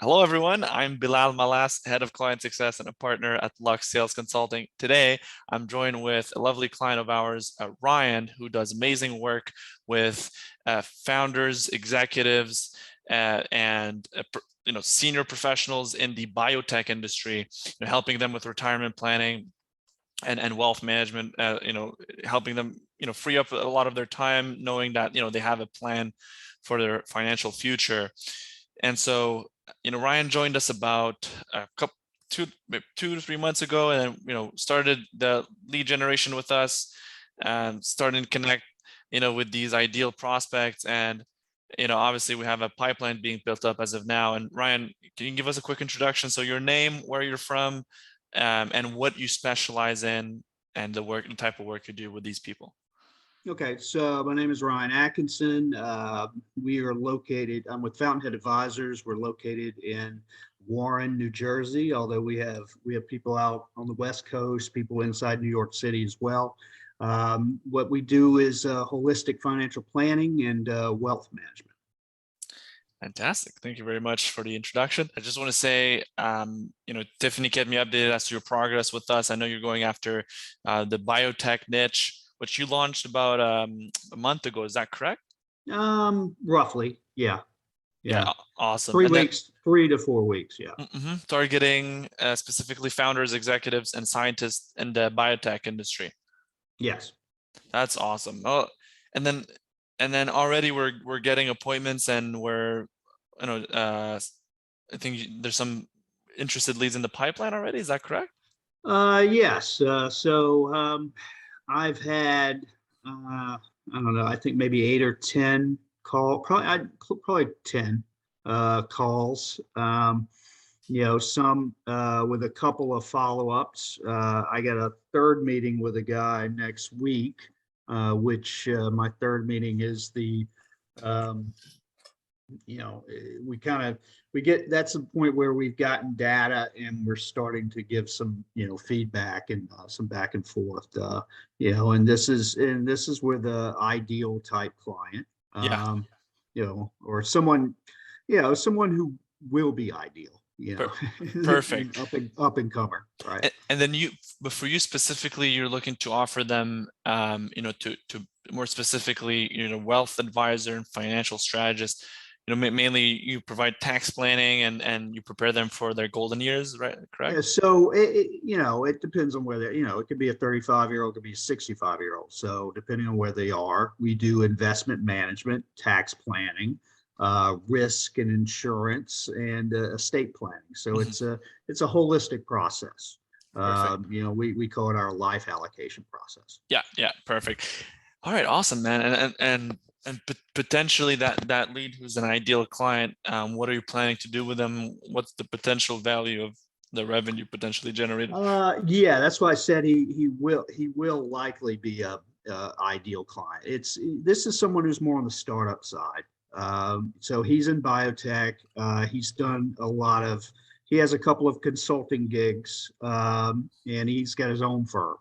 Hello, everyone. I'm Bilal Malas, Head of Client Success and a partner at Lux Sales Consulting. Today, I'm joined with a lovely client of ours, Ryan, who does amazing work with founders, executives, and senior professionals in the biotech industry, helping them with retirement planning and wealth management. Helping them free up a lot of their time, knowing that they have a plan for their financial future. And so, Ryan joined us about a couple, 2 to 3 months ago, and started the lead generation with us, and starting to connect, with these ideal prospects. And obviously, we have a pipeline being built up as of now. And Ryan, can you give us a quick introduction? So, your name, where you're from, and what you specialize in, and the type of work you do with these people. Okay, so my name is Ryan Atkinson. We are located, I'm with Fountainhead Advisors. We're located in Warren, New Jersey, although we have people out on the West Coast, people inside New York City as well. What we do is holistic financial planning and wealth management. Fantastic. Thank you very much for the introduction. I just want to say, Tiffany kept me updated as to your progress with us. I know you're going after the biotech niche, which you launched about a month ago. Is that correct? Roughly, yeah. Yeah, awesome. 3 weeks, 3 to 4 weeks, yeah. Targeting specifically founders, executives, and scientists in the biotech industry. Yes. That's awesome. Oh, and then already we're getting appointments, and I think there's some interested leads in the pipeline already. Is that correct? Yes. I've had, I don't know, I think maybe 8 or 10 probably 10 calls. Some with a couple of follow-ups. I got a third meeting with a guy next week, which my third meeting is the that's the point where we've gotten data and we're starting to give some feedback and some back and forth, and this is with the ideal type client, Yeah. Or someone who will be ideal, Perfect. up and comer, right? And then but for you specifically, you're looking to offer them, to more specifically, wealth advisor and financial strategist. Mainly you provide tax planning and you prepare them for their golden years, right? Correct? Yeah, so it depends on where it could be a 35-year-old, could be a 65-year-old. So depending on where they are, we do investment management, tax planning, risk and insurance, and estate planning. So it's a holistic process. We call it our life allocation process. Yeah, perfect. All right, awesome, man. And potentially that lead who's an ideal client, what are you planning to do with them? What's the potential value of the revenue potentially generated? Yeah, that's why I said he will likely be a ideal client. This is someone who's more on the startup side. So he's in biotech. He's done he has a couple of consulting gigs, and he's got his own firm.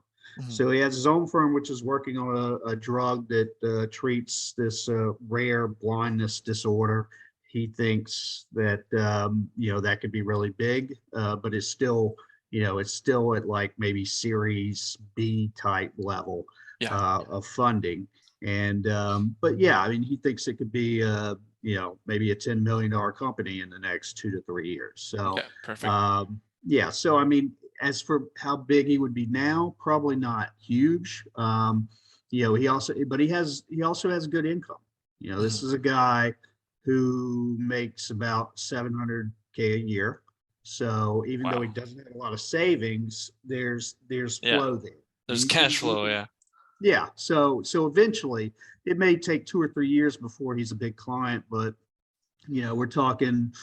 So he has his own firm, which is working on a drug that treats this rare blindness disorder. He thinks that that could be really big, but it's still at like maybe Series B type level of funding. And but yeah, I mean, he thinks it could be maybe a $10 million company in the next 2 to 3 years. So perfect. So I mean, as for how big he would be now, probably not huge. He also has good income. This is a guy who makes about $700K a year. So even though he doesn't have a lot of savings, there's flow there. There's cash flow, yeah. Yeah. So eventually it may take 2 or 3 years before he's a big client, but we're talking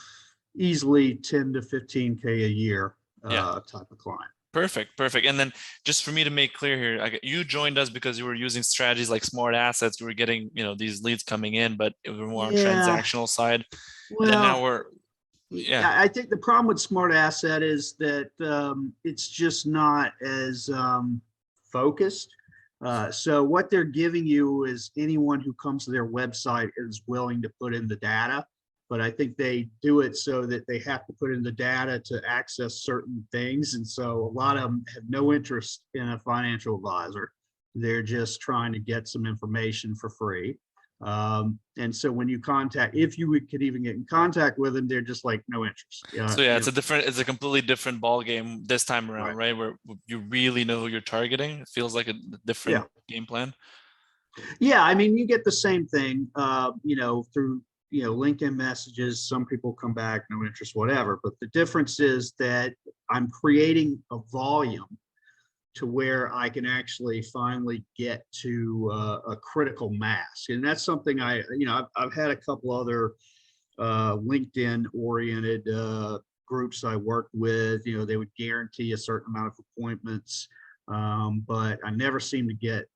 easily 10 to 15K a year type of client. Perfect. And then just for me to make clear here, you joined us because you were using strategies like smart assets. You were getting, these leads coming in, but it was more on transactional side. Well, and now I think the problem with smart asset is that it's just not as focused. So what they're giving you is anyone who comes to their website is willing to put in the data, but I think they do it so that they have to put in the data to access certain things. And so a lot of them have no interest in a financial advisor. They're just trying to get some information for free. And so when you contact, if you could even get in contact with them, they're just like no interest. Yeah, So yeah, you know, it's a completely different ball game this time around, right. right? Where you really know who you're targeting. It feels like a Yeah. different game plan. Yeah, I mean, you get the same thing, through, LinkedIn messages. Some people come back, no interest, whatever. But the difference is that I'm creating a volume to where I can actually finally get to a critical mass. And that's something I've had a couple other LinkedIn oriented groups I worked with. They would guarantee a certain amount of appointments, but I never seemed to get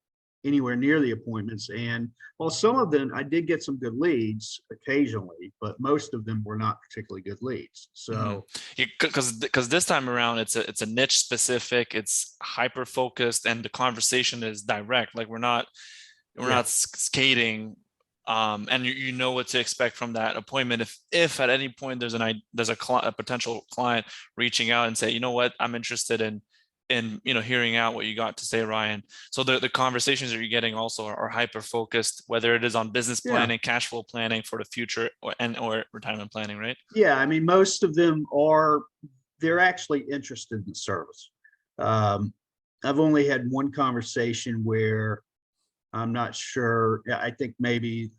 anywhere near the appointments. And while some of them, I did get some good leads occasionally, but most of them were not particularly good leads. Mhm. So Because this time around it's a niche specific, it's hyper focused, and the conversation is direct. Like we're yeah, not skating, and you know what to expect from that appointment. If at any point there's a potential client reaching out and say, you know what, I'm interested in hearing out what you got to say, Ryan. So the conversations that you're getting also are hyper focused, whether it is on business yeah, planning, cash flow planning for the future, or retirement planning, right? yeah. I mean, most of them they're actually interested in the service. Um, I've only had one conversation where I'm not sure. I think maybe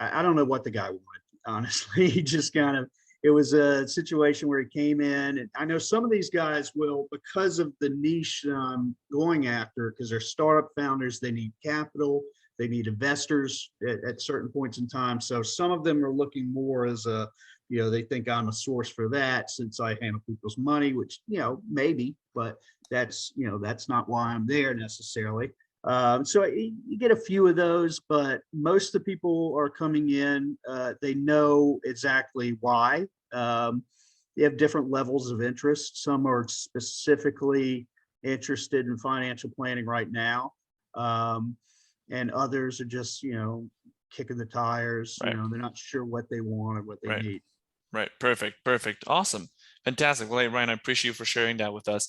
I don't know what the guy wanted. Honestly, he just kind of, it was a situation where he came in, and I know some of these guys will, because of the niche I'm going after, because they're startup founders, they need capital, they need investors at certain points in time. So some of them are looking more as they think I'm a source for that since I handle people's money, which, maybe, but that's not why I'm there necessarily. So you get a few of those, but most of the people are coming in. They know exactly why. They have different levels of interest. Some are specifically interested in financial planning right now, and others are just kicking the tires. Right. They're not sure what they want or what they Right. need. Right. Perfect. Perfect. Awesome. Fantastic. Well, hey, Ryan, I appreciate you for sharing that with us.